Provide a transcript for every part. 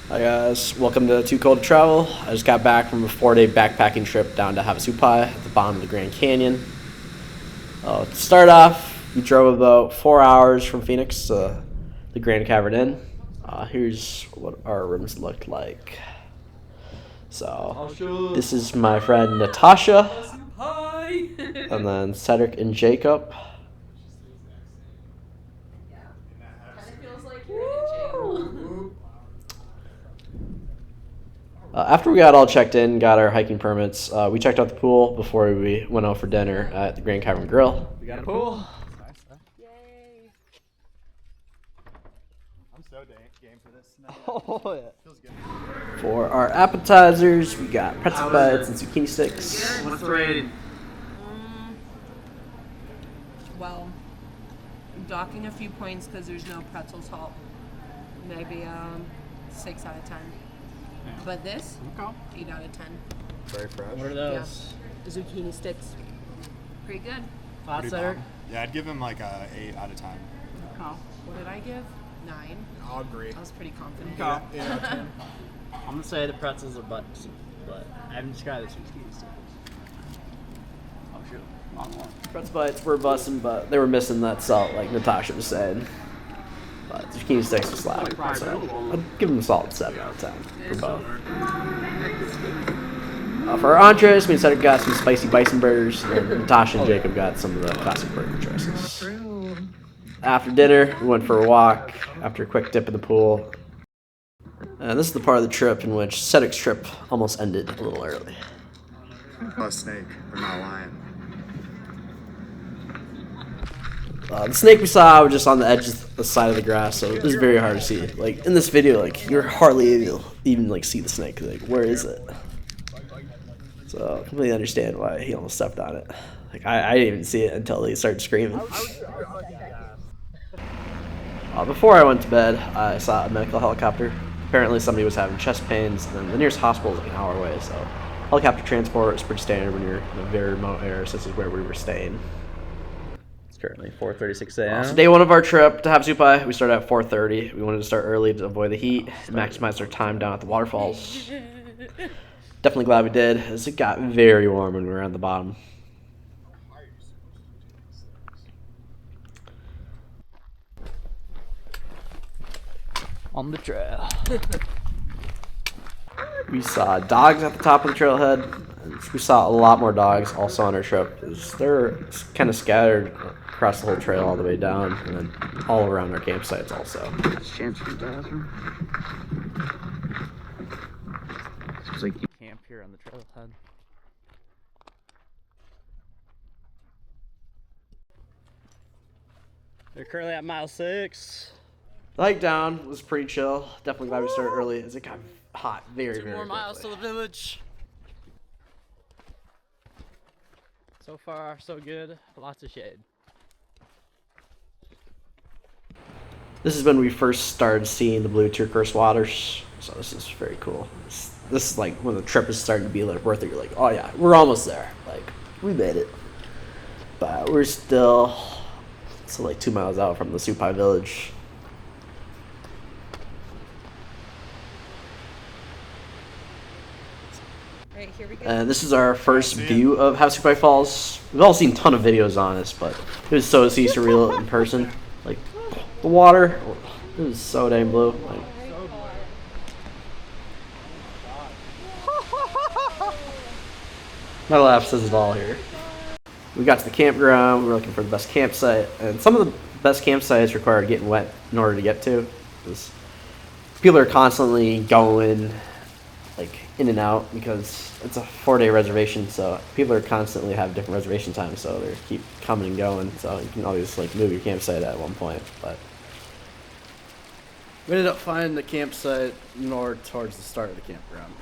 Hi guys, welcome to Too Cold to Travel. I just got back from a 4-day backpacking trip down to Havasupai at the bottom of the Grand Canyon. To start off, we drove about 4 hours from Phoenix to the Grand Cavern Inn. Here's what our rooms looked like. So, this is my friend Natasha, and then Cedric and Jacob. After we got all checked in, got our hiking permits, we checked out the pool before we went out for dinner at the Grand Cavern Grill. We got a pool. Nice, huh? Yay! I'm so game for this. Oh, yeah. Feels good. For our appetizers, we got pretzel bites and zucchini sticks. What's the rating? Well, I'm docking a few points because there's no pretzel salt. Maybe 6 out of 10. Yeah. But this, 8 out of 10. Very fresh. What are those? Yeah. Zucchini sticks. Pretty good. Cedric? Yeah, I'd give him like a 8 out of 10. Oh. What did I give? 9. I'll agree. I was pretty confident. 8 out of 10. I'm gonna say the pretzels are butts, but I haven't tried the zucchini sticks. Oh shoot, wrong one. Pretzel bites were busting, but they were missing that salt, like Natasha was saying. But zucchini sticks were slapping, so I'd give them salt 7 out of 10 for both. For our entrees, me and Cedric got some spicy bison burgers, and Natasha and Jacob got some of the classic burger choices. After dinner, we went for a walk after a quick dip in the pool. And this is the part of the trip in which Cedric's trip almost ended a little early. A snake. They're not lying. The snake we saw was just on the edge of the side of the grass, so it was very hard to see. Like in this video, like you're hardly able to even like see the snake. Like where is it? So I completely understand why he almost stepped on it. Like I didn't even see it until he started screaming. Before I went to bed, I saw a medical helicopter. Apparently somebody was having chest pains, and the nearest hospital is like an hour away, so helicopter transport is pretty standard when you're in a very remote area, such as where we were staying. Currently 4:36 a.m. So day one of our trip to Havasupai, we started at 4:30. We wanted to start early to avoid the heat and maximize our time down at the waterfalls. Definitely glad we did, as it got very warm when we were on the bottom. On the trail. We saw dogs at the top of the trailhead. We saw a lot more dogs also on our trip. They're kind of scattered across the whole trail all the way down, and then all around our campsites also. Chance for the bathroom. Seems like you camp here on the trailhead. They're currently at mile 6. The hike down was pretty chill. Definitely glad we started early, as it got hot very, very quickly. 2 more miles to the village. So far, so good. Lots of shade. This is when we first started seeing the blue turquoise waters, so this is very cool. This is like when the trip is starting to be like worth it. You're like, oh yeah, we're almost there. Like, we made it. But we're still like 2 miles out from the Supai village. Alright, here we go. And this is our first view of Havasupai Falls. We've all seen a ton of videos on this, but it was so surreal in person. Like, the water, it was so dang blue. Like, my laugh says it all here. We got to the campground, we were looking for the best campsite, and some of the best campsites require getting wet in order to get to. Because people are constantly going like in and out because it's a 4-day reservation, so people are constantly have different reservation times, so they keep coming and going, so you can always like move your campsite at one point. But we ended up finding the campsite more towards the start of the campground.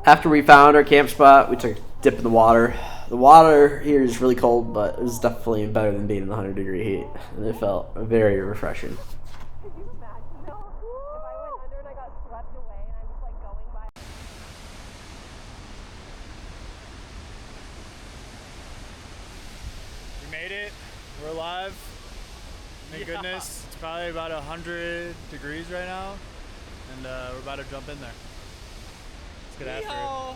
After we found our camp spot, we took a dip in the water. The water here is really cold, but it was definitely better than being in the 100-degree heat, and it felt very refreshing. We made it. We're alive. Thank goodness. It's probably about 100 degrees right now. and we're about to jump in there. Let's get after it.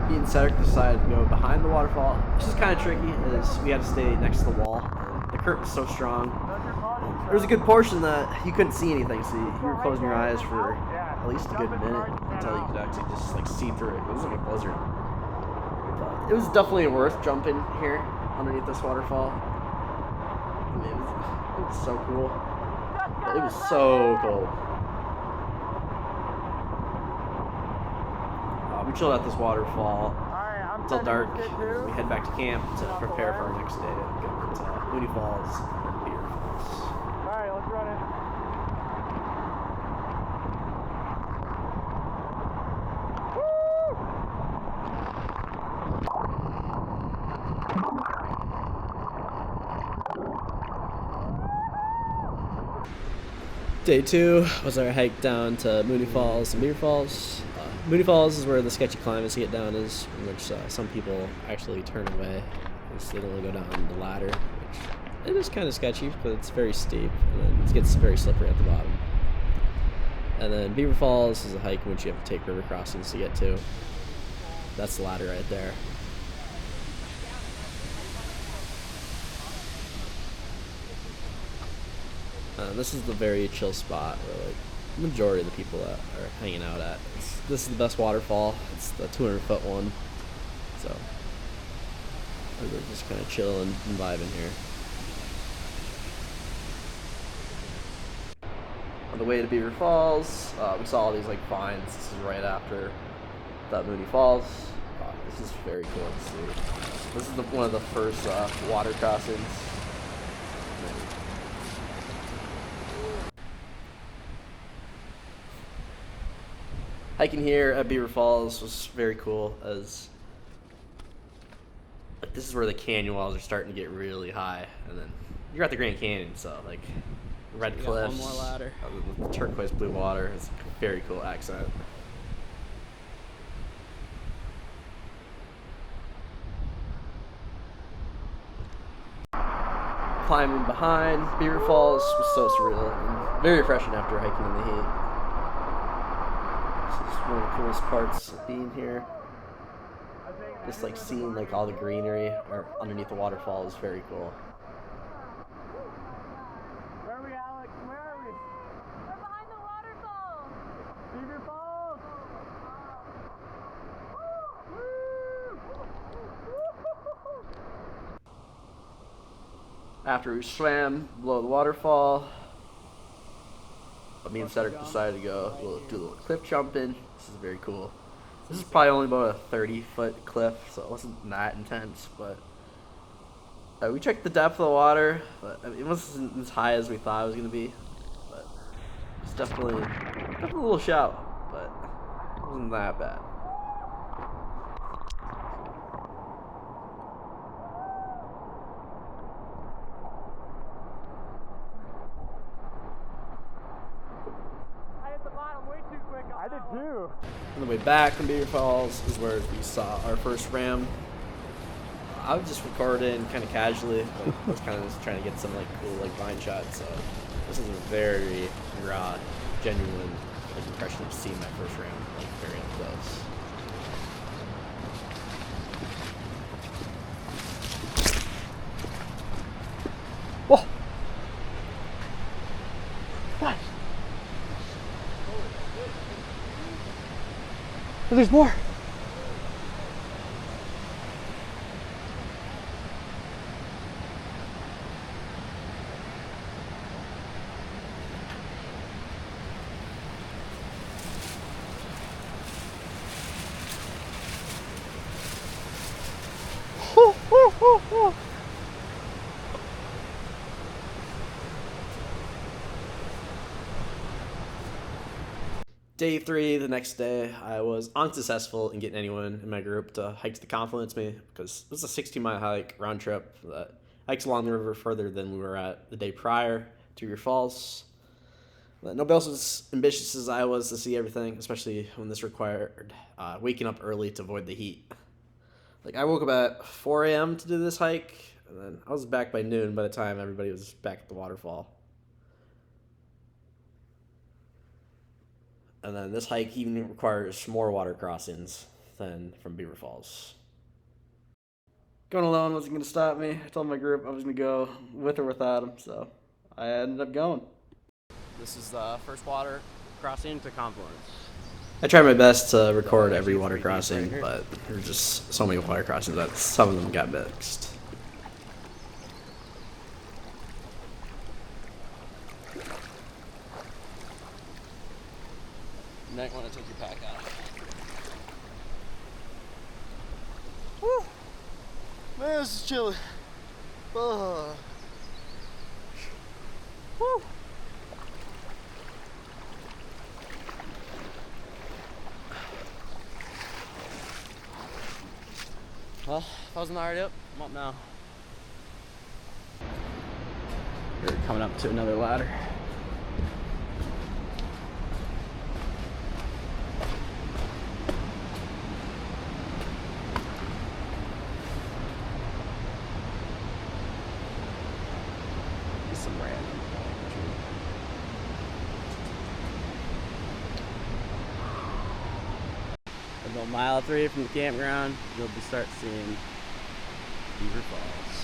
Me and Cedric decided to go behind the waterfall, which is kind of tricky, as we had to stay next to the wall. And the current was so strong. There was a good portion that you couldn't see anything, so you were closing your eyes for at least a good minute until you could actually just like see through it. It was like a blizzard. But it was definitely worth jumping here underneath this waterfall. I mean, it was so cool. But it was so cold. We chilled at this waterfall until dark, and we head back to camp to prepare for our next day to go to Mooney Falls and Beaver Falls. Alright, let's run it. Day 2 was our hike down to Mooney Falls and Beaver Falls. Mooney Falls is where the sketchy climb is to get down is, in which some people actually turn away because they don't want to go down the ladder, which it is kind of sketchy, but it's very steep, and then it gets very slippery at the bottom. And then Beaver Falls is a hike in which you have to take river crossings to get to. That's the ladder right there. This is the very chill spot where like the majority of the people that are hanging out at. This is the best waterfall. It's the 200-foot one. So we're just kind of chilling and vibing here. On the way to Beaver Falls, we saw all these like vines. This is right after the Mooney Falls. This is very cool to see. This is one of the first water crossings. Hiking here at Beaver Falls was very cool, as like this is where the canyon walls are starting to get really high, and then you're at the Grand Canyon, so like red cliffs, one more ladder, the turquoise blue water. It's a very cool accent. Climbing behind Beaver Falls was so surreal and very refreshing after hiking in the heat. This is one of the coolest parts of being here. Just like seeing like all the greenery or underneath the waterfall is very cool. Where are we, Alex? Where are we? We're behind the waterfall. Beaver Falls! After we swam below the waterfall, me and Cedric decided to go do a little cliff jumping. This is very cool. This is probably only about a 30-foot cliff, so it wasn't that intense, but we checked the depth of the water, but I mean, it wasn't as high as we thought it was going to be. But it's definitely a little shallow, but it wasn't that bad. I did too. On the way back from Beaver Falls is where we saw our first ram. I was just recording kind of casually. Like, I was kind of just trying to get some like cool like vine shots. So this is a very raw, genuine like impression of seeing that first ram like very up close. Whoa! Guys! Oh, there's more! Day 3, the next day, I was unsuccessful in getting anyone in my group to hike to the confluence with me because it was a 16-mile hike round trip that hikes along the river further than we were at the day prior to Beaver Falls. But nobody else was as ambitious as I was to see everything, especially when this required waking up early to avoid the heat. Like, I woke up at 4 a.m. to do this hike, and then I was back by noon by the time everybody was back at the waterfall. And then this hike even requires more water crossings than from Beaver Falls. Going alone wasn't going to stop me. I told my group I was going to go with or without them, so I ended up going. This is the first water crossing to Confluence. I tried my best to record every water crossing, but there were just so many water crossings that some of them got mixed. You might want to take your pack out. Woo! Man, this is chilly. Woo! Well, if I wasn't already up, I'm up now. We're coming up to another ladder. Some random. About a mile 3 from the campground, you'll start seeing Beaver Falls.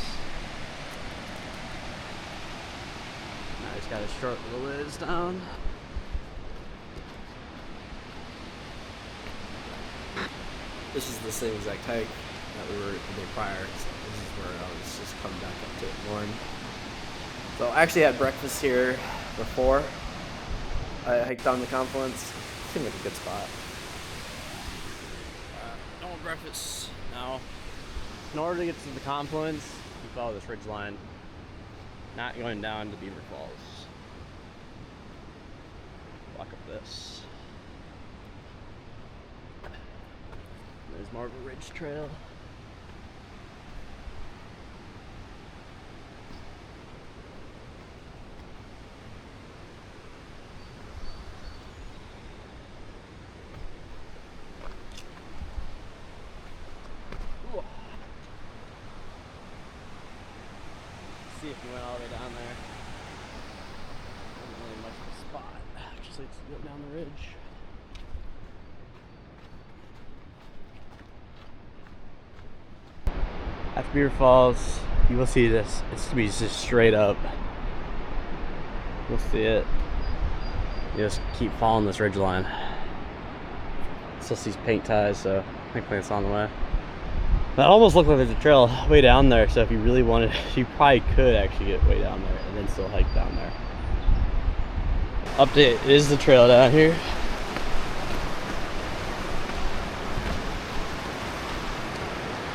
Now I just got a short little ways down. This is the same exact hike that we were the day prior. So this is where I was just coming back up to it in the morning. So I actually had breakfast here before I hiked down the Confluence. Seemed like a good spot. Normal breakfast. Now, in order to get to the Confluence, you follow this ridge line, not going down to Beaver Falls. Walk up this. There's more of a ridge trail. See if we went all the way down there. Not really much of a spot. Just like to go down the ridge. After Beaver Falls, you will see this. It's gonna be just straight up. You'll see it. You just keep following this ridge line. Still sees paint ties, so thankfully it's on the way. That almost looked like there's a trail way down there, so if you really wanted, you probably could actually get way down there and then still hike down there. Update, it is the trail down here.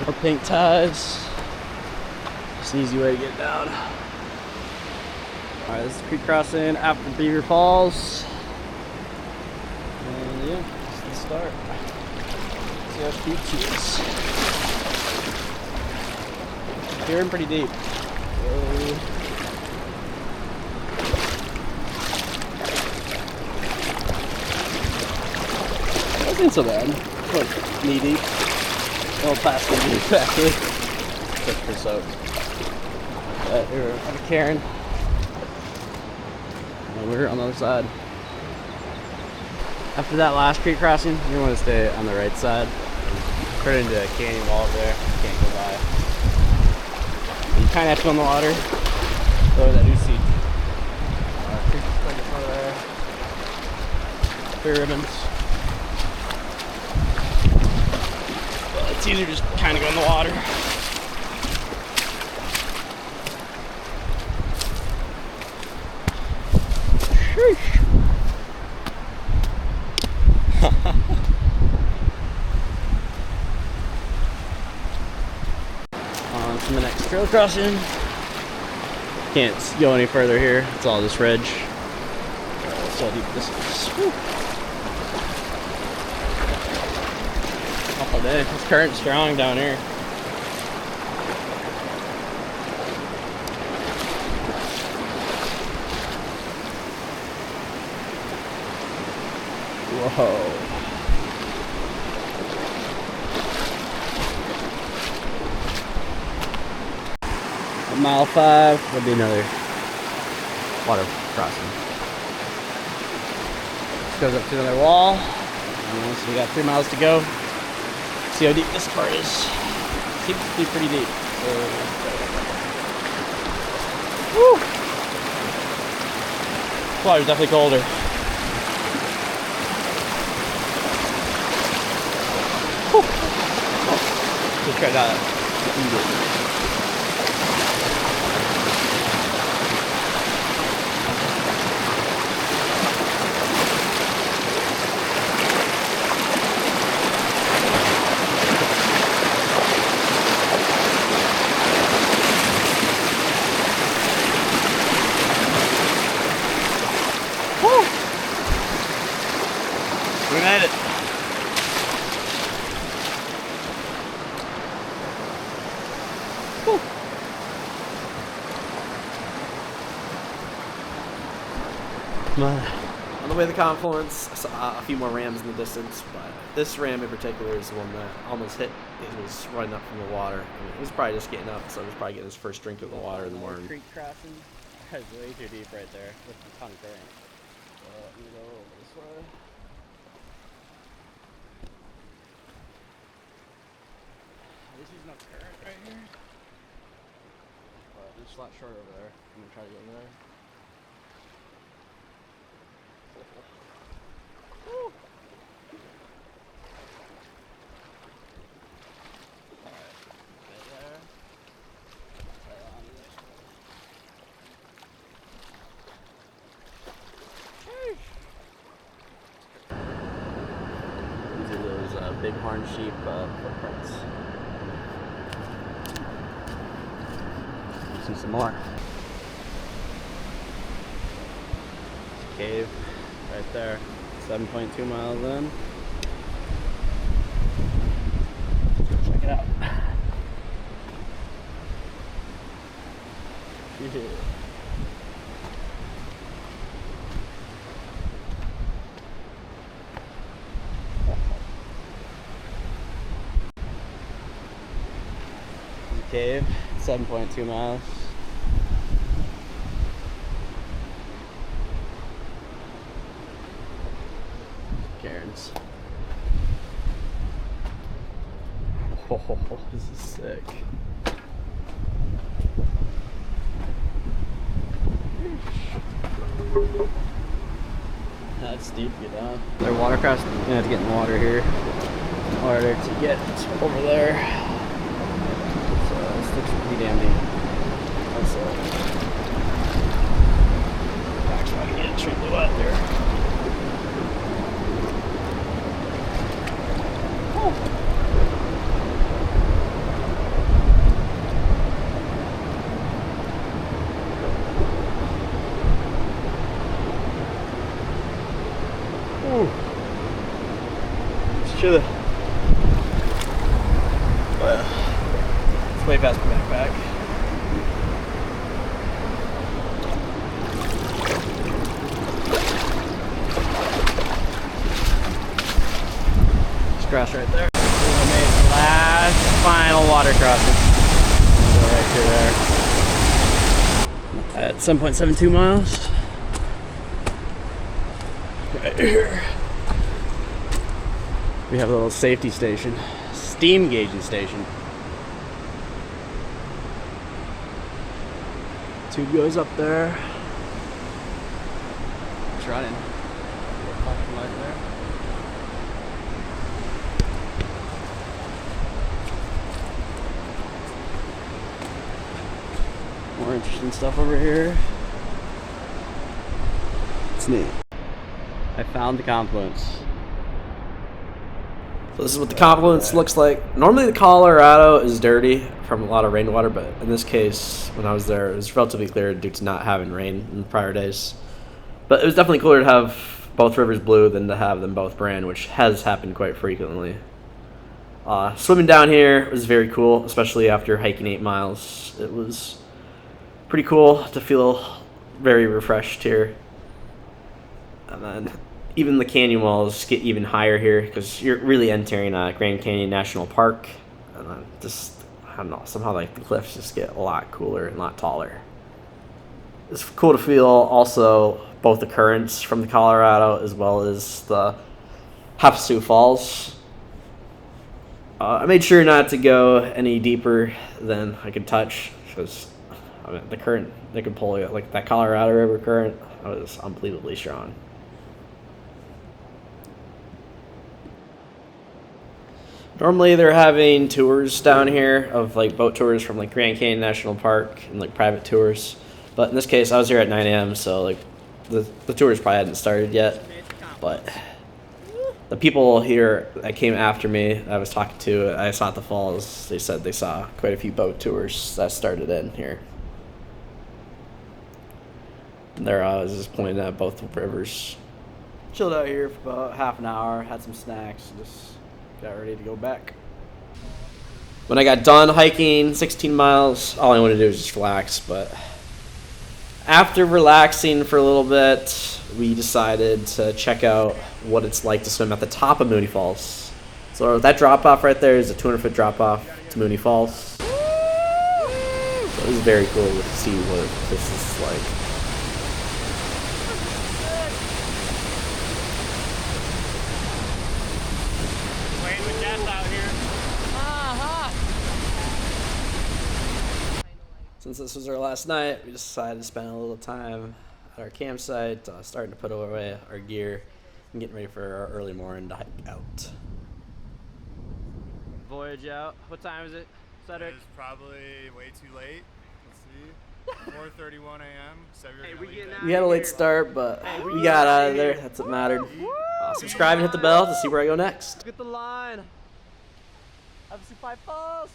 More pink ties. Just an easy way to get down. Alright, this is creek crossing after Beaver Falls. And yeah, this is the start. See how steep she is. You're in pretty deep. That isn't so bad. Like knee deep. Well, past knee deep actually. Just for soak. We're on Karen. And we're on the other side. After that last creek crossing, you're gonna want to stay on the right side. Turn into a canyon wall over there. You can't go by. You kind of have to go in the water. So that you see. Creek is quite a bit further there. Clear ribbons. But it's easier just kind of go in the water. Sheesh. On to the next trail crossing. Can't go any further here. It's all this ridge. So how deep this is. Whew. All day. This current's strong down here. Whoa. mile 5 would be another water crossing. This goes up to another wall. So we got 3 miles to go. See how deep this part is. Seems to be pretty deep. So, woo! Water's definitely colder. Just try to eat it. We made it. On the way to the confluence, I saw a few more rams in the distance, but this ram in particular is the one that almost hit. It was running up from the water. I mean, he was probably just getting up, so he was probably getting his first drink of the water in the morning. Creek crossing. That's way too deep right there with a ton of current. Let me go over this way. This is no current right here. But it's a lot short over there. I'm gonna try to get over there. Woo! Alright, right there. Right on this. These are those bighorn sheep footprints. See some more. Cave right there. 7.2 miles in. Check it out. Yeah. Cave, 7.2 miles. Cairns. Oh, this is sick. That's steep to get down. They're watercrafts. You're gonna have to get in the water here in order to get over there. This looks pretty damn neat. That's actually I can get extremely wet there. It's chilly. It's way past my backpack. There's grass right there. We made the last final water crossing. Right through there. At 7.72 miles. Right here. We have a little safety station, steam gauging station. Tube goes up there. It's running. Flashing light there. More interesting stuff over here. It's neat. I found the confluence. So this is what the confluence looks like. Normally the Colorado is dirty from a lot of rainwater, but in this case, when I was there, it was relatively clear due to not having rain in the prior days. But it was definitely cooler to have both rivers blue than to have them both brand, which has happened quite frequently. Swimming down here was very cool, especially after hiking 8 miles. It was pretty cool to feel very refreshed here. And then even the canyon walls get even higher here because you're really entering Grand Canyon National Park. And just I don't know, somehow like the cliffs just get a lot cooler and a lot taller. It's cool to feel also both the currents from the Colorado as well as the Havasupai Falls. I made sure not to go any deeper than I could touch because I mean, the current they could pull you like that Colorado River current was unbelievably strong. Normally they're having tours down here of like boat tours from like Grand Canyon National Park and like private tours. But in this case I was here at 9 a.m. so like the tours probably hadn't started yet. But the people here that came after me I was talking to, I saw at the falls, they said they saw quite a few boat tours that started in here. And there I was just pointing at both rivers. Chilled out here for about half an hour, had some snacks, just got ready to go back. When I got done hiking 16 miles, all I wanted to do was just relax. But after relaxing for a little bit, we decided to check out what it's like to swim at the top of Mooney Falls. So that drop off right there is a 200-foot drop off to Mooney Falls. So it was very cool to see what this is like. Since this was our last night, we decided to spend a little time at our campsite, starting to put away our gear and getting ready for our early morning to hike out. Voyage out. What time is it, Cedric? It's probably way too late. Let's see. 4:31 a.m. So We had a late start, but we got out of there. That's what mattered. Subscribe and hit the bell to see where I go next. Get the line. Havasupai Falls.